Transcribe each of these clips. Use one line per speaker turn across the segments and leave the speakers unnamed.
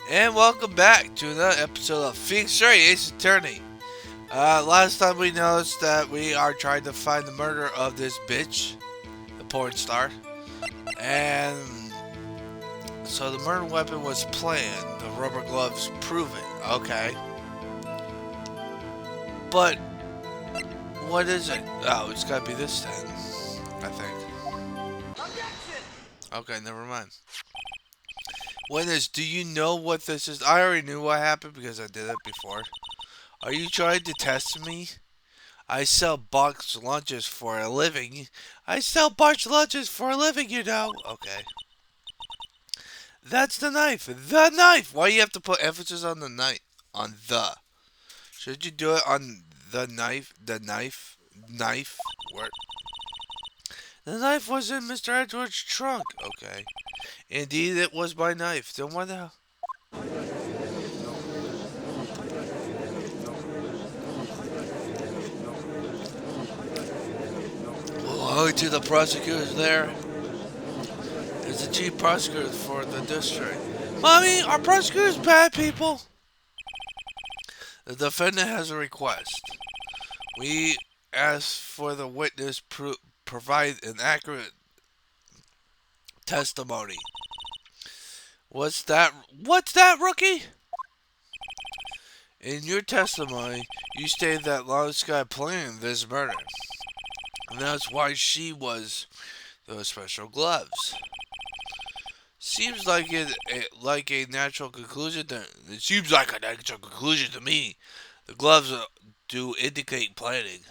And welcome back to another episode of Wright Ace Attorney. Last time we noticed that we are trying to find the murderer of this bitch, the porn star. And so the murder weapon was planned, the rubber gloves prove it. Okay. But what is it? Oh, it's gotta be this then, I think. Okay, never mind. Witness, do you know what this is? I already knew what happened because I did it before. Are you trying to test me? I sell boxed lunches for a living. I sell boxed lunches for a living, you know. Okay. That's the knife. The knife! Why do you have to put emphasis on the knife? On the. Should you do it on the knife? The knife? Knife? Where? The knife was in Mr. Edgeworth's trunk. Okay. Indeed, it was my knife. Then what the hell? Hello to the prosecutors there. It's the chief prosecutor for the district. Mommy, are prosecutors bad people? The defendant has a request. We ask for the witness provide an accurate testimony. What's that? What's that, rookie? In your testimony, you stated that Lana Sky planned this murder. And that's why she was those special gloves. Seems like like a natural conclusion. It seems like a natural conclusion to me. The gloves do indicate planning.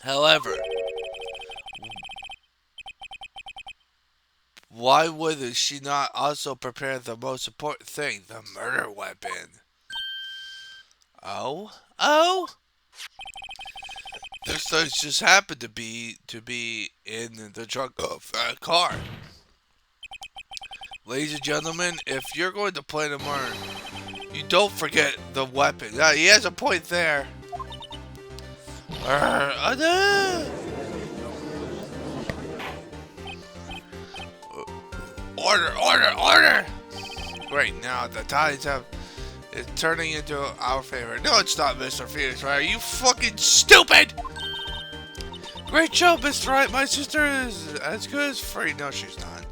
However, why would she not also prepare the most important thing, the murder weapon? Oh. This thing just happened to be in the trunk of that car. Ladies and gentlemen, if you're going to plan a murder, you don't forget the weapon. He has a point there. Order! Great, now the tides have it's turning into our favor. No, it's not, Mr. Phoenix Wright. Are you fucking stupid? Great job, Mr. Wright. My sister is as good as free. No, she's not.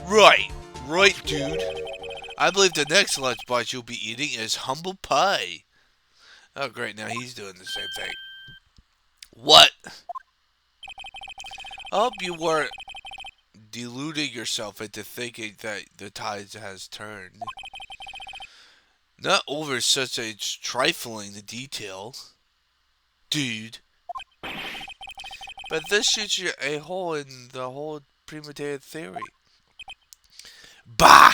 Right, dude. I believe the next lunchbox you'll be eating is humble pie. Oh, great. Now he's doing the same thing. What? I hope you weren't deluding yourself into thinking that the tide has turned. Not over such a trifling detail, dude. But this shoots you a hole in the whole premeditated theory. Bah!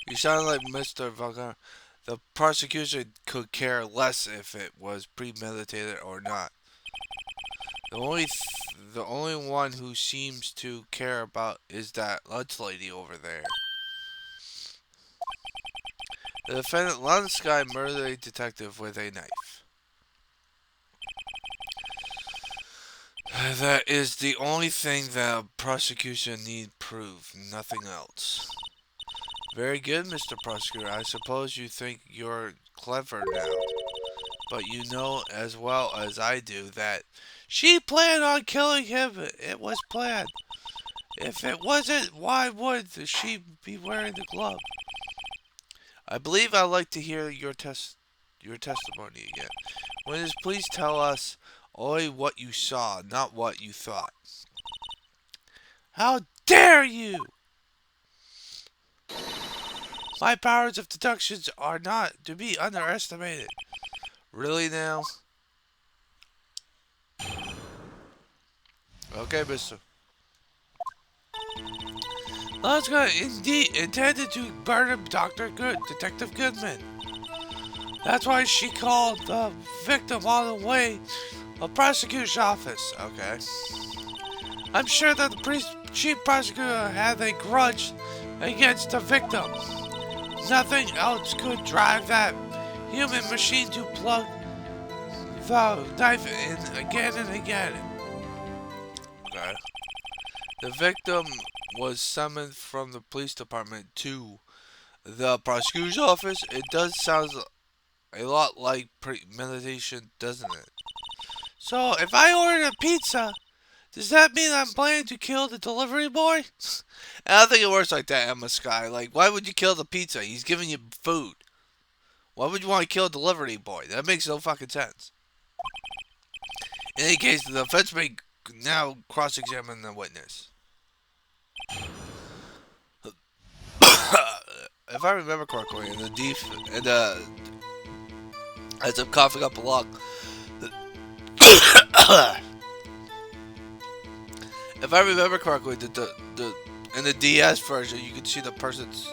You sound like Mr. Vulgar. The prosecution could care less if it was premeditated or not. The only one who seems to care about is that lunch lady over there. The defendant Lana Sky murdered a detective with a knife. That is the only thing that a prosecution need prove, nothing else. Very good, Mr. Prosecutor. I suppose you think you're clever now. But you know as well as I do that she planned on killing him. It was planned. If it wasn't, why would she be wearing the glove? I believe I'd like to hear your testimony again. Witness, please tell us only what you saw, not what you thought. How dare you! My powers of deduction are not to be underestimated. Really now? Okay, mister. Let's go. Indeed, intended to murder Detective Goodman. That's why she called the victim on the way to the prosecutor's office. Okay. I'm sure that the chief prosecutor had a grudge against the victim. Nothing else could drive that human machine to plug the knife in again and again. Okay. The victim was summoned from the police department to the prosecutor's office. It does sound a lot like premeditation, doesn't it? So, if I ordered a pizza, does that mean I'm planning to kill the delivery boy? I don't think it works like that, Emma Sky. Like, why would you kill the pizza? He's giving you food. Why would you want to kill a delivery boy? That makes no fucking sense. In any case, the defense may now cross-examine the witness. If I remember correctly, as I'm coughing up a lung, if I remember correctly, in the DS version, you can see the person's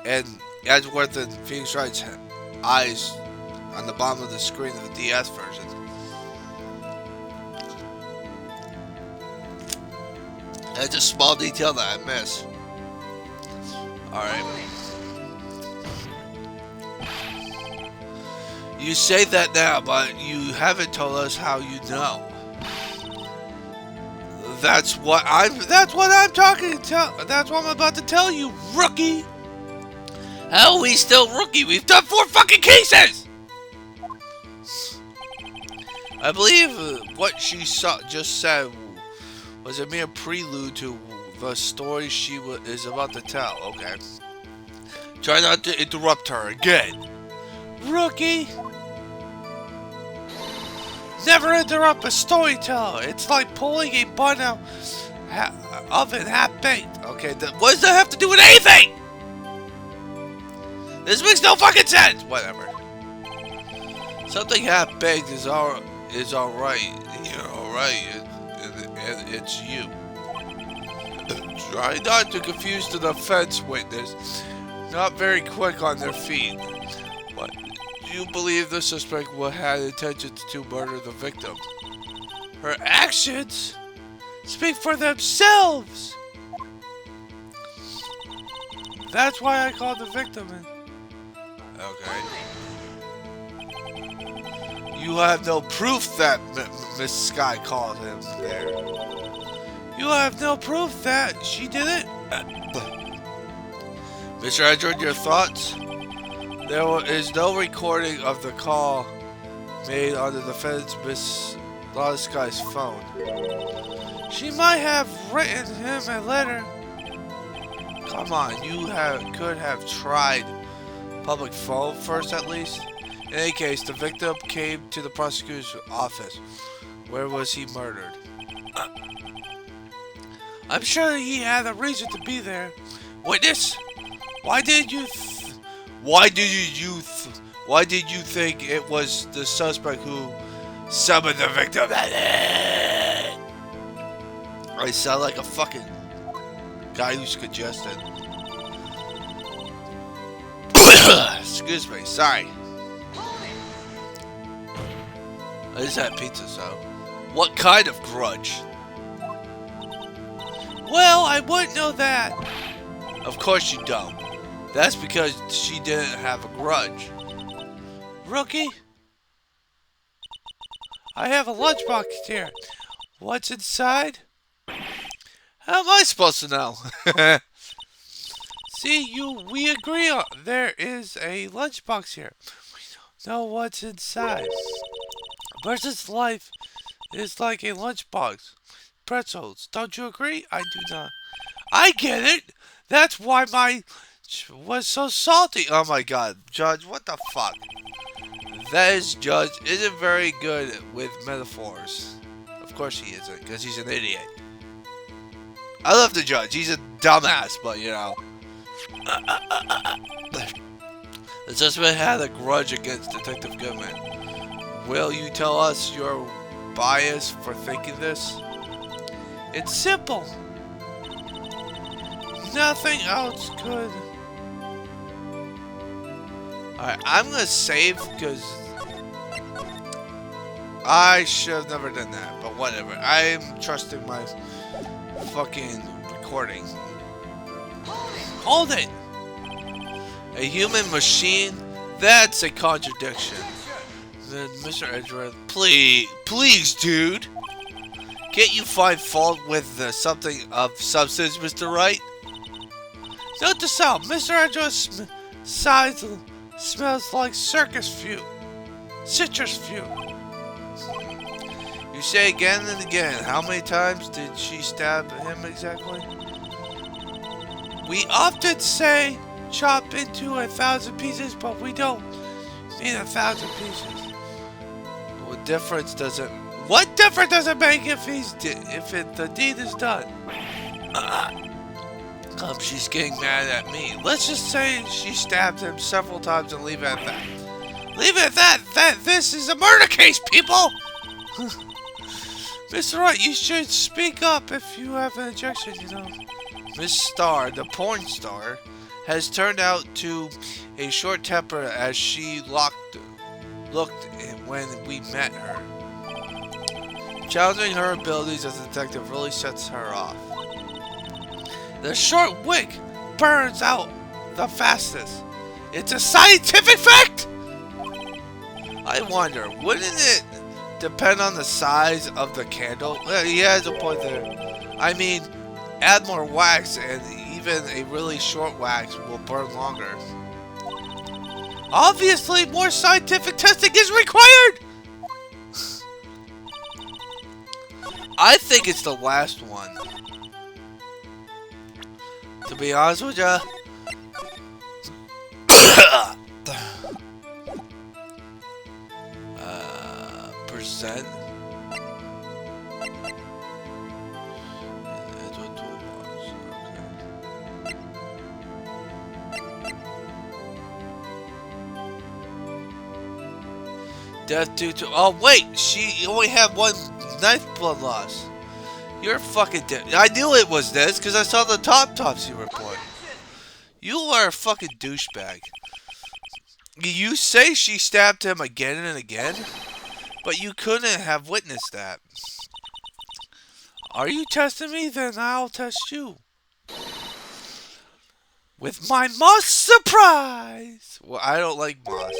and Edgeworth and Phoenix Wright's eyes on the bottom of the screen of the DS version. That's a small detail that I miss. Alright. You say that now, but you haven't told us how you know. That's what I'm about to tell you, rookie. How are we still rookie? We've done 4 fucking cases! I believe what she just said was a mere prelude to the story she is about to tell. Okay. Try not to interrupt her again. Rookie! Never interrupt a storyteller. It's like pulling a bun out oven half-baked. Okay, what does that have to do with anything? This makes no fucking sense. Whatever. Something half-baked is alright. You're alright. And it's you. Try not to confuse the defense witness. Not very quick on their feet. But do you believe the suspect had intentions to murder the victim? Her actions speak for themselves. That's why I called the victim in. Okay. You have no proof that Miss Sky called him there. You have no proof that she did it? Mr. Edgeworth, your thoughts? There is no recording of the call made on the defendant's Miss Sky's phone. She might have written him a letter. Come on, you could have tried public phone first at least. In any case, the victim came to the prosecutor's office. Where was he murdered? I'm sure he had a reason to be there. Witness, why did you think it was the suspect who summoned the victim? I sound like a fucking guy who's congested. Excuse me, sorry. I just had pizza, so. What kind of grudge? Well, I wouldn't know that. Of course you don't. That's because she didn't have a grudge. Rookie? I have a lunchbox here. What's inside? How am I supposed to know? See, we agree on there is a lunchbox here. We don't know what's inside. A person's life is like a lunchbox. Pretzels. Don't you agree? I do not. I get it. That's why my was so salty. Oh my god. Judge, what the fuck? That Judge isn't very good with metaphors. Of course he isn't, because he's an idiot. I love the judge. He's a dumbass, but you know. The suspect had a grudge against Detective Goodman. Will you tell us your bias for thinking this? It's simple. Nothing else could. Alright, I'm gonna save because I should have never done that, but whatever. I'm trusting my fucking recording. Hold it! A human machine? That's a contradiction. Then Mr. Edgeworth, please, dude. Can't you find fault with something of substance, Mr. Wright? Note to self, Mr. Edgeworth's size smells like citrus fruit. You say again and again. How many times did she stab him exactly? We often say chop into 1,000 pieces, but we don't mean 1,000 pieces. What difference does it make if the deed is done? She's getting mad at me. Let's just say she stabbed him several times and leave it at that. Leave it at that. This is a murder case, people. Mr. Wright, you should speak up if you have an objection, you know. Miss Starr, the porn star, has turned out to a short temper as she looked when we met her. Challenging her abilities as a detective really sets her off. The short wig burns out the fastest. It's a scientific fact! I wonder, wouldn't it depend on the size of the candle? He has a point there. I mean, add more wax and even a really short wax will burn longer. Obviously, more scientific testing is required! I think it's the last one. To be honest with ya. Percent. Death due to... Oh, wait! She only had one knife blood loss. You're fucking dead. I knew it was this because I saw the autopsy report. You are a fucking douchebag. You say she stabbed him again and again, but you couldn't have witnessed that. Are you testing me? Then I'll test you. With my moss surprise! Well, I don't like moss.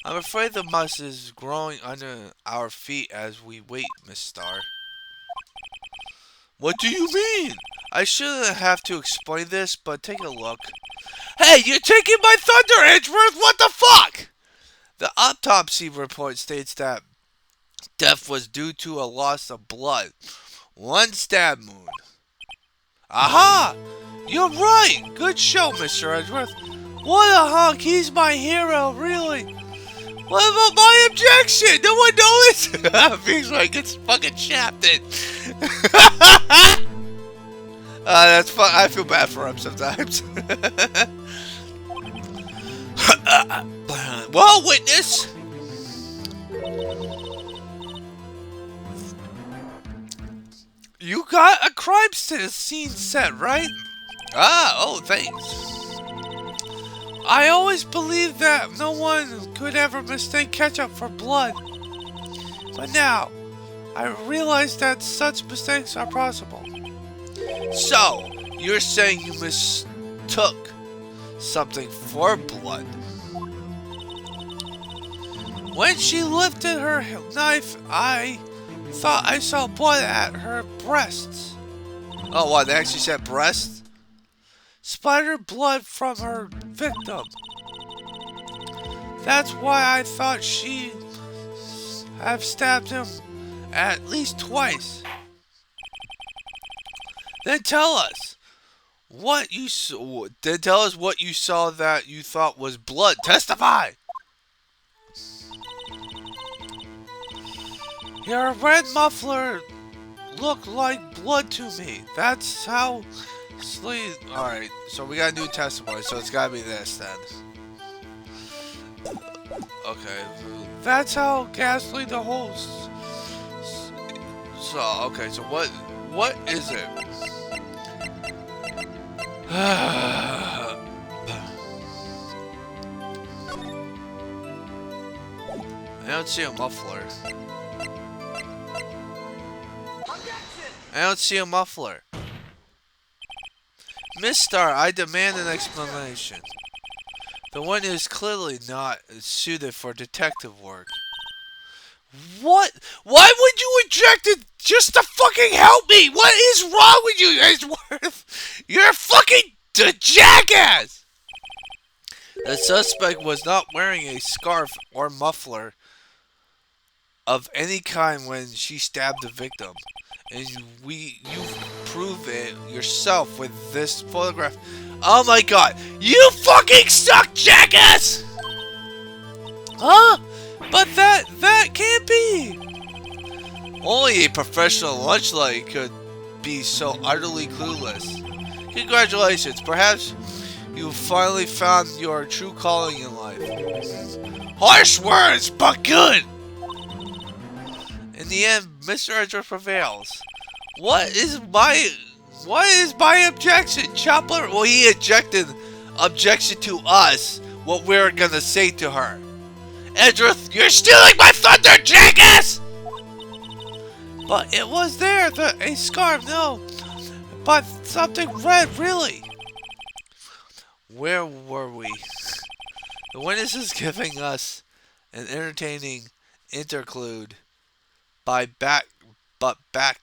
I'm afraid the moss is growing under our feet as we wait, Miss Starr. What do you mean? I shouldn't have to explain this, but take a look. Hey, you're taking my thunder, Edgeworth! What the fuck? The autopsy report states that death was due to a loss of blood. One stab wound. Aha! You're right! Good show, Mr. Edgeworth. What a hunk! He's my hero, really. What about my objection? No one noticed? Feels like it's fucking shafted. That's fun. I feel bad for him sometimes. Well, witness. You got a crime scene set, right? Oh, thanks. I always believed that no one could ever mistake ketchup for blood. But now, I realize that such mistakes are possible. So, you're saying you mistook something for blood? When she lifted her knife, I thought I saw blood at her breasts. Oh, what? They actually said breasts? Splattered blood from her victim. That's why I thought she have stabbed him at least twice. Then tell us what you saw. Then tell us what you saw that you thought was blood. Testify. Your red muffler looked like blood to me. That's how. Alright, so we got a new testimony, so it's gotta be this then. Okay, that's how ghastly the host. So, okay, so what is it? I don't see a muffler. I don't see a muffler. Miss Starr, I demand an explanation. The one is clearly not suited for detective work. What? Why would you inject it just to fucking help me? What is wrong with you, Edgeworth? You're a fucking jackass! The suspect was not wearing a scarf or muffler of any kind when she stabbed the victim. And you prove it yourself with this photograph. Oh my god. You fucking suck, jackass! Huh? But that can't be. Only a professional lunchlight could be so utterly clueless. Congratulations. Perhaps you finally found your true calling in life. Harsh words, but good. In the end, Mr. Edgeworth prevails. What is my objection, Chopper? Well, he objected objection to us, what we're gonna say to her. Edgeworth, you're stealing my thunder, jackass! But it was there, a scarf, no. But something red, really. Where were we? The witness is giving us an entertaining interlude but back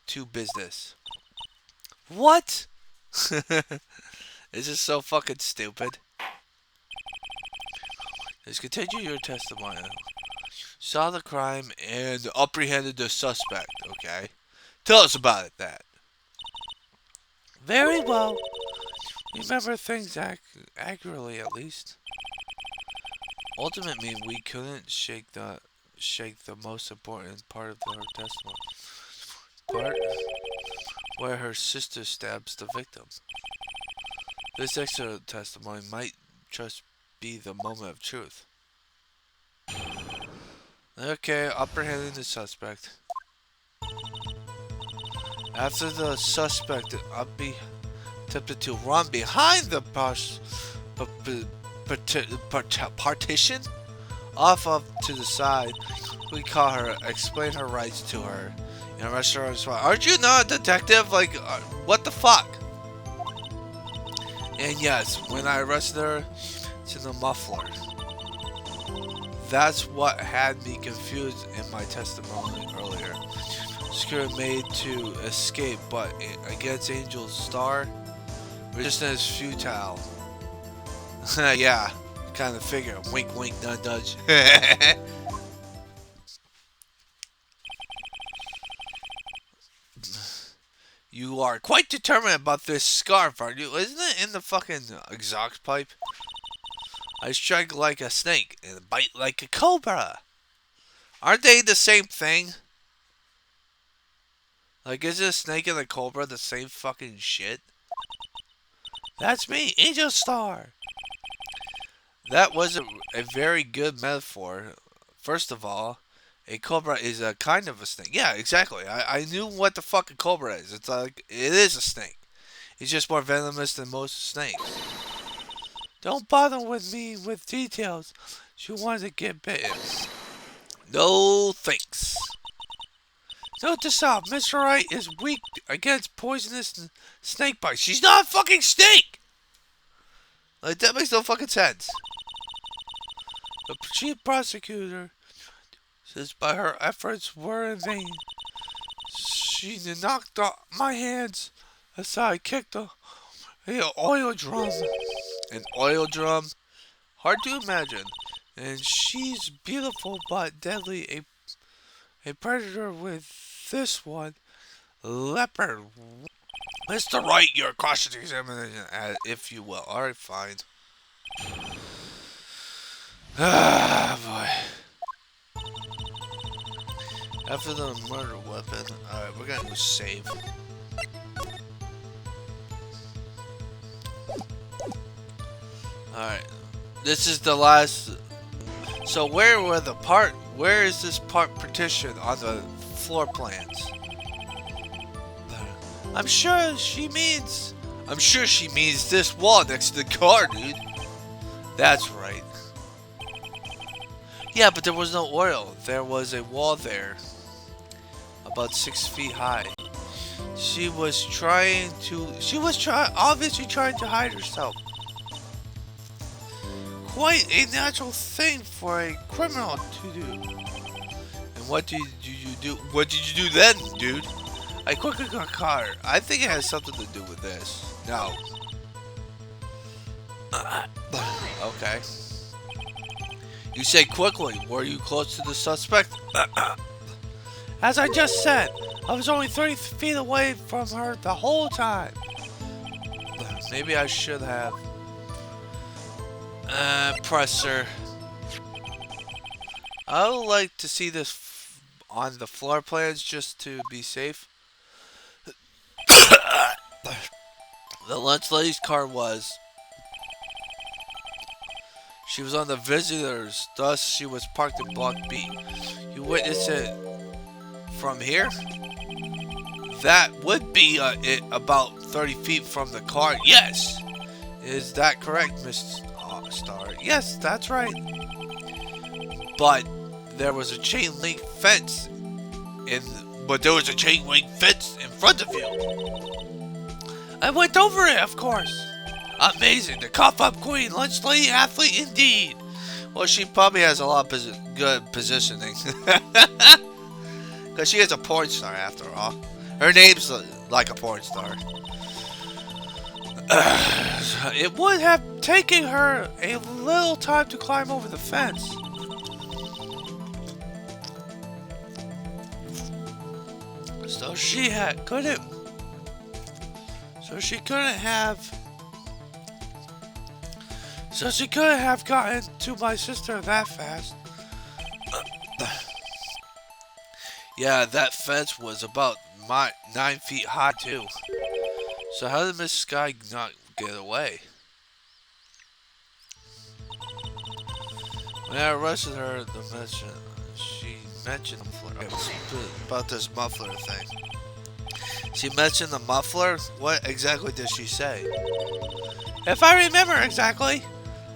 to business. What? This is so fucking stupid. Let's continue your testimony. Saw the crime and apprehended the suspect. Okay. Tell us about it, that. Very well. Remember things accurately, at least. Ultimately, we couldn't shake the most important part of her testimony. Part where her sister stabs the victim. This extra testimony might just be the moment of truth. Okay, apprehending the suspect. After the suspect attempted to run behind the partition, off to the side, we caught her, explained her rights to her, and arrested her on the spot. Aren't you not a detective? Like, what the fuck? And yes, when I arrested her, to the muffler. That's what had me confused in my testimony earlier. Secure made to escape, but against Angel's star, resistance is futile. Yeah, kind of figure. Wink, wink, nudge, nudge. You are quite determined about this scarf, aren't you? Isn't it in the fucking exhaust pipe? I strike like a snake and bite like a cobra. Aren't they the same thing? Like, is a snake and a cobra the same fucking shit? That's me, Angel Star. That was a very good metaphor. First of all, a cobra is a kind of a snake. Yeah, exactly. I knew what the fuck a cobra is. It's like, it is a snake. It's just more venomous than most snakes. Don't bother with me with details. She wanted to get bitten. No thanks. Note to self, Mr. Wright is weak against poisonous snake bites. She's not a fucking snake! Like, that makes no fucking sense. The chief prosecutor says by her efforts were in vain. She knocked my hands aside, kicked the oil drum. An oil drum? Hard to imagine. And she's beautiful but deadly. A predator with this one. Leopard. Mr. Wright, your cross-examination, if you will. Alright, fine. Ah, boy. After the murder weapon, alright, we're gonna go save. Alright, this is the last. So where is this part partition on the floor plans? I'm sure she means this wall next to the car, dude. That's right. Yeah, but there was no oil. There was a wall there, about 6 feet high. She was obviously trying to hide herself. Quite a natural thing for a criminal to do. And what did you do? What did you do then, dude? I quickly got caught. I think it has something to do with this. No. Okay. You said quickly. Were you close to the suspect? As I just said, I was only 30 feet away from her the whole time. Maybe I should have. Presser. I would like to see this on the floor plans just to be safe. The lunch lady's car was. She was on the visitors, thus she was parked in Block B. You witnessed it from here? That would be it about 30 feet from the car. Yes! Is that correct, Miss Star? Yes, that's right. But there was a chain link fence in front of you. I went over it, of course. Amazing. The cough-up queen, lunch lady, athlete indeed. Well, she probably has a lot of good positioning. Because she is a porn star, after all. Her name's like a porn star. It would have taken her a little time to climb over the fence. So she couldn't have gotten to my sister that fast. Yeah, that fence was about 9 feet high too. So how did Miss Sky not get away? When I arrested her, she mentioned about this muffler thing. She mentioned the muffler? What exactly did she say? If I remember exactly,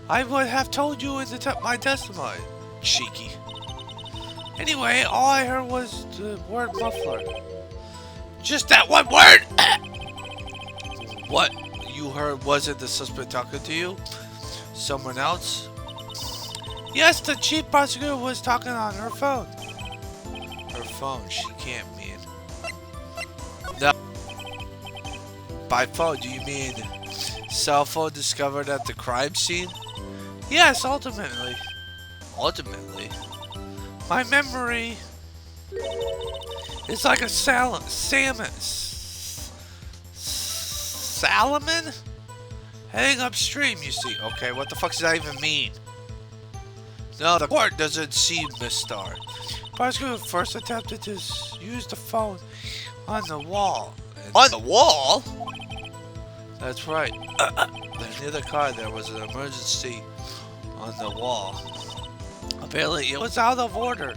I would have told you in my testimony. Cheeky. Anyway, all I heard was the word muffler. Just that one word! What you heard wasn't the suspect talking to you? Someone else? Yes, the chief prosecutor was talking on her phone. Her phone, she can't mean. No. By phone, do you mean cell phone discovered at the crime scene? Yes, ultimately. Ultimately? My memory is like a salmon. Salmon? Heading upstream, you see. Okay, what the fuck does that even mean? No, the court doesn't see Miss Star. Prosecutor first attempted to use the phone on the wall. On the wall? That's right. Near the car, there was an emergency on the wall. Apparently, it was out of order.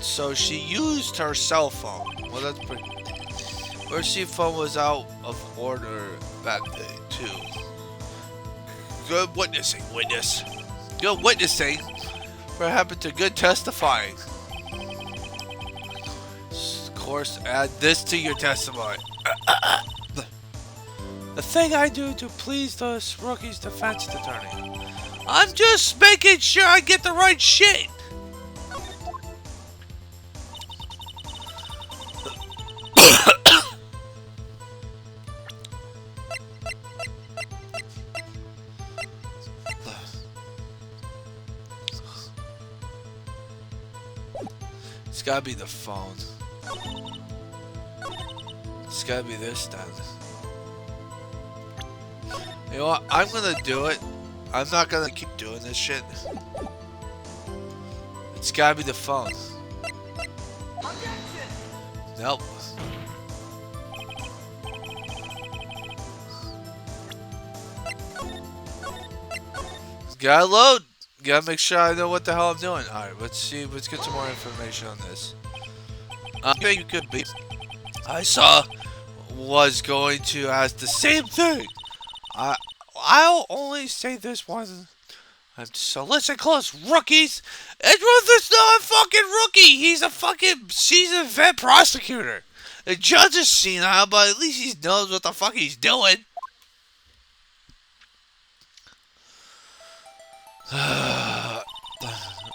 So she used her cell phone. Well, that's pretty... Her phone was out of order that day, too. Good witnessing, witness. Good witnessing. What happened to good testifying? Of course, add this to your testimony. The thing I do to please the rookie's defense attorney. I'm just making sure I get the right shit. It's gotta be the phone. It's gotta be this then. You know what? I'm gonna do it. I'm not gonna keep doing this shit. It's gotta be the phone. Nope. Gotta load. Gotta make sure I know what the hell I'm doing. Alright, let's see. Let's get some more information on this. You could be. I was going to ask the same thing. I'll only say this one. So listen close, rookies. Edgeworth is not a fucking rookie. He's a fucking seasoned vet prosecutor. The judge is senile, but at least he knows what the fuck he's doing.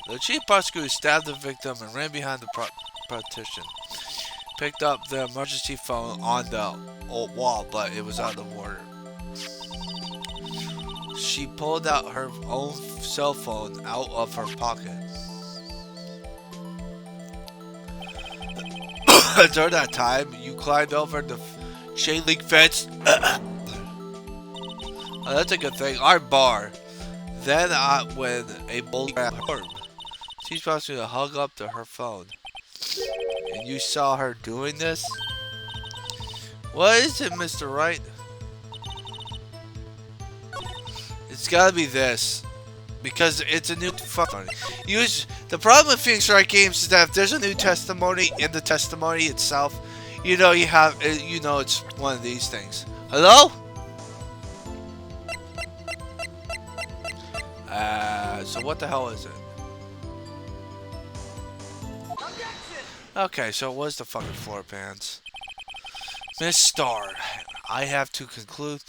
The chief prosecutor stabbed the victim and ran behind the partition. Picked up the emergency phone on the old wall, but it was out of order. She pulled out her own cell phone out of her pocket. During that time, you climbed over the chain link fence. Oh, that's a good thing. Our bar. Then, when a bully grabbed her, she's supposed to hug up to her phone. And you saw her doing this? What is it, Mr. Wright? It's gotta be this. Because it's a new fucking. The problem with Phoenix Wright games is that if there's a new testimony in the testimony itself, you know it's one of these things. Hello? So what the hell is it? Okay, so it was the fucking floor pans. Miss Starr, I have to conclude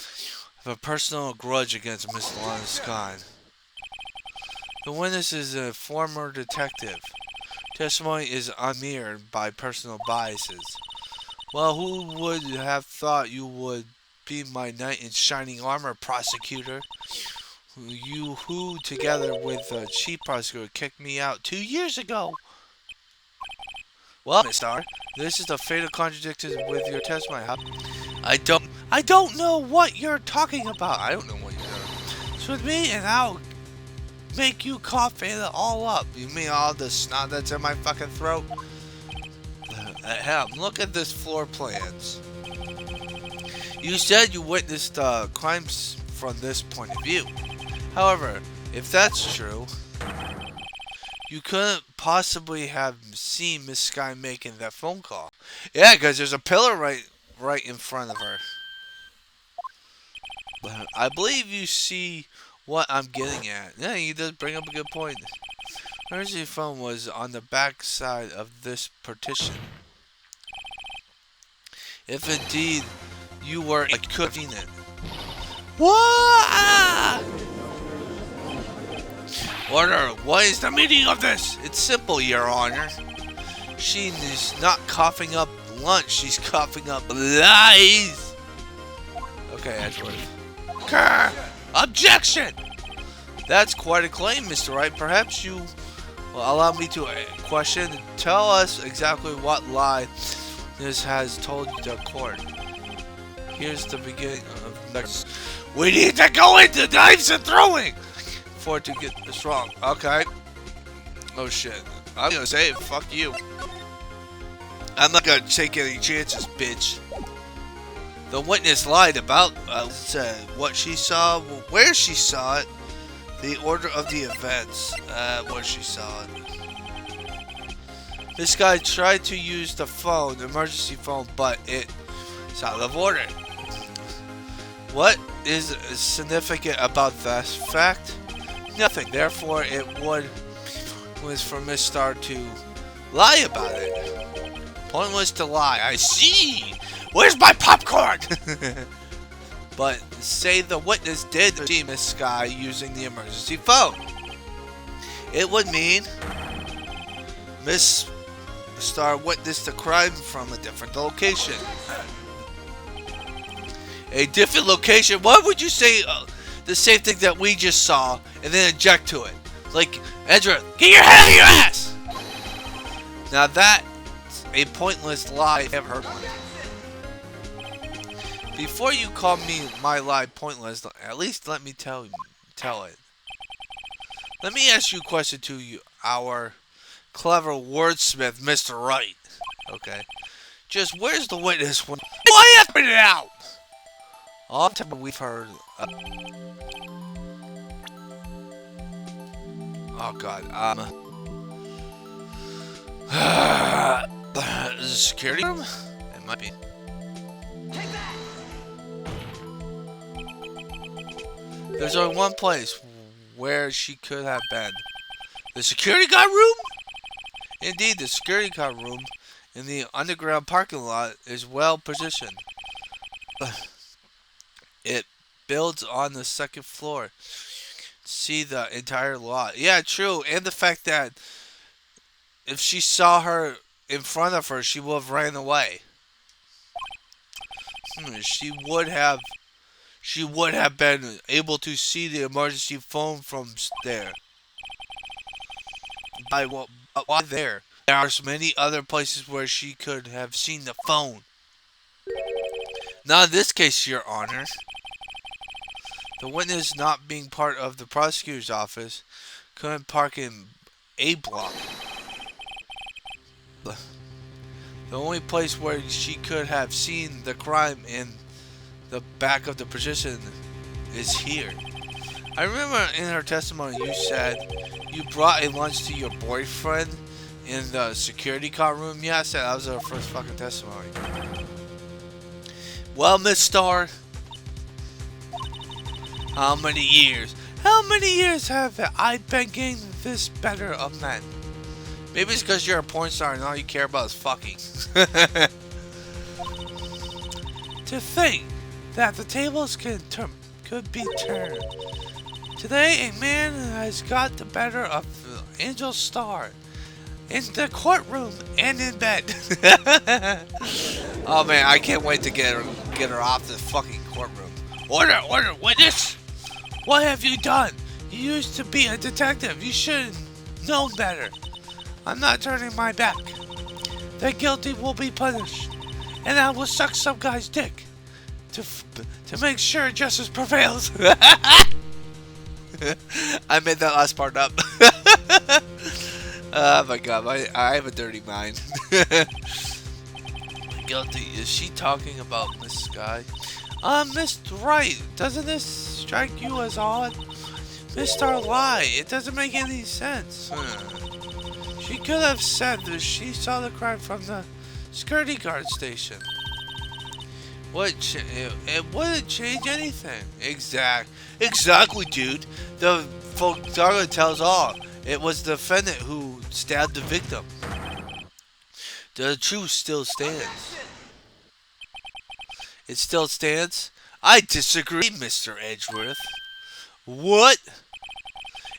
I have a personal grudge against Miss Lana Scott. The witness is a former detective. Testimony is unmirrored by personal biases. Well, who would have thought you would be my knight in shining armor, prosecutor? You who, together with the chief prosecutor, kicked me out 2 years ago. Well, Miss Starr, this is a fatal contradiction with your testimony. I don't know what you're talking about. I don't know what you're talking about. It's with me, and I'll make you cough it all up. You mean all the snot that's in my fucking throat? Hell, look at this floor plans. You said you witnessed crimes from this point of view. However, if that's true, you couldn't possibly have seen Miss Sky making that phone call. Yeah, because there's a pillar right in front of her. But I believe you see what I'm getting at. Yeah, he does bring up a good point. Emergency phone was on the back side of this partition. If indeed you were cooking it. What? Order, what is the meaning of this? It's simple, Your Honor. She is not coughing up lunch, she's coughing up lies. Okay, Edgeworth. Grr! Objection! That's quite a claim, Mr. Wright. Perhaps you will allow me to question and tell us exactly what lie this has told the court. Here's the beginning of next. We need to go into knives and throwing for it to get this wrong. Okay. Oh shit. I'm gonna say it. Fuck you. I'm not gonna take any chances, bitch. The witness lied about what she saw, where she saw it, the order of the events, where she saw it. This guy tried to use the phone, the emergency phone, but it's out of order. What is significant about that fact? Nothing. Therefore, it was for Miss Starr to lie about it. Point was to lie. I see. Where's my popcorn? But say the witness did see Miss Sky using the emergency phone. It would mean Miss Starr witnessed the crime from a different location. A different location? Why would you say the same thing that we just saw and then object to it? Like, Edgeworth, get your head out of your ass! Now that's a pointless lie I've ever heard. Before you call my lie pointless, at least let me tell it. Let me ask you a question to you, our clever wordsmith, Mr. Wright. Okay. Just where's the witness when I have it out? All the time we've heard. Oh God. Is it a security room? It might be. There's only one place where she could have been. The security guard room? Indeed, the security guard room in the underground parking lot is well positioned. It builds on the second floor. see the entire lot. Yeah, true. And the fact that if she saw her in front of her, she would have ran away. She would have been able to see the emergency phone from there. Why there? There are many other places where she could have seen the phone. Not in this case, Your Honor. The witness, not being part of the prosecutor's office, couldn't park in A block. The only place where she could have seen the crime in the back of the position is here. I remember in her testimony you said you brought a lunch to your boyfriend in the security car room. Yeah, I said that was her first fucking testimony. Well, Miss Starr, how many years? How many years have I been getting this better of men? Maybe it's because you're a porn star and all you care about is fucking. To think that the tables could be turned. Today, a man has got the better of Angel Starr in the courtroom and in bed. Oh man, I can't wait to get her off the fucking courtroom. Order, witness! What have you done? You used to be a detective. You should have known better. I'm not turning my back. The guilty will be punished, and I will suck some guy's dick to make sure justice prevails. I made that last part up. Oh my god, I have a dirty mind. Guilty. Is she talking about Miss Sky? Miss Wright, doesn't this strike you as odd? Mr. Lie, it doesn't make any sense. She could have said that she saw the crime from the security guard station. It wouldn't change anything. Exactly, dude. The photographer tells all. It was the defendant who stabbed the victim. The truth still stands. It still stands? I disagree, Mr. Edgeworth. What?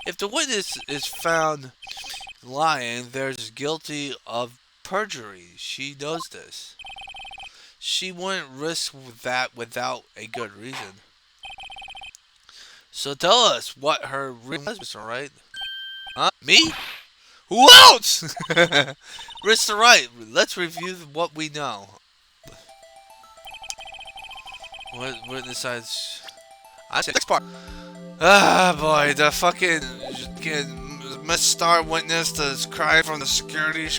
If the witness is found lying, there's guilty of perjury. She knows this. She wouldn't risk that without a good reason. So tell us what her reason was, Mr. Wright. Huh? Me? Who else? Mr. Wright, let's review what we know. What decides? I said next part. Ah, boy, the fucking Miss Star witness to this crime from the security.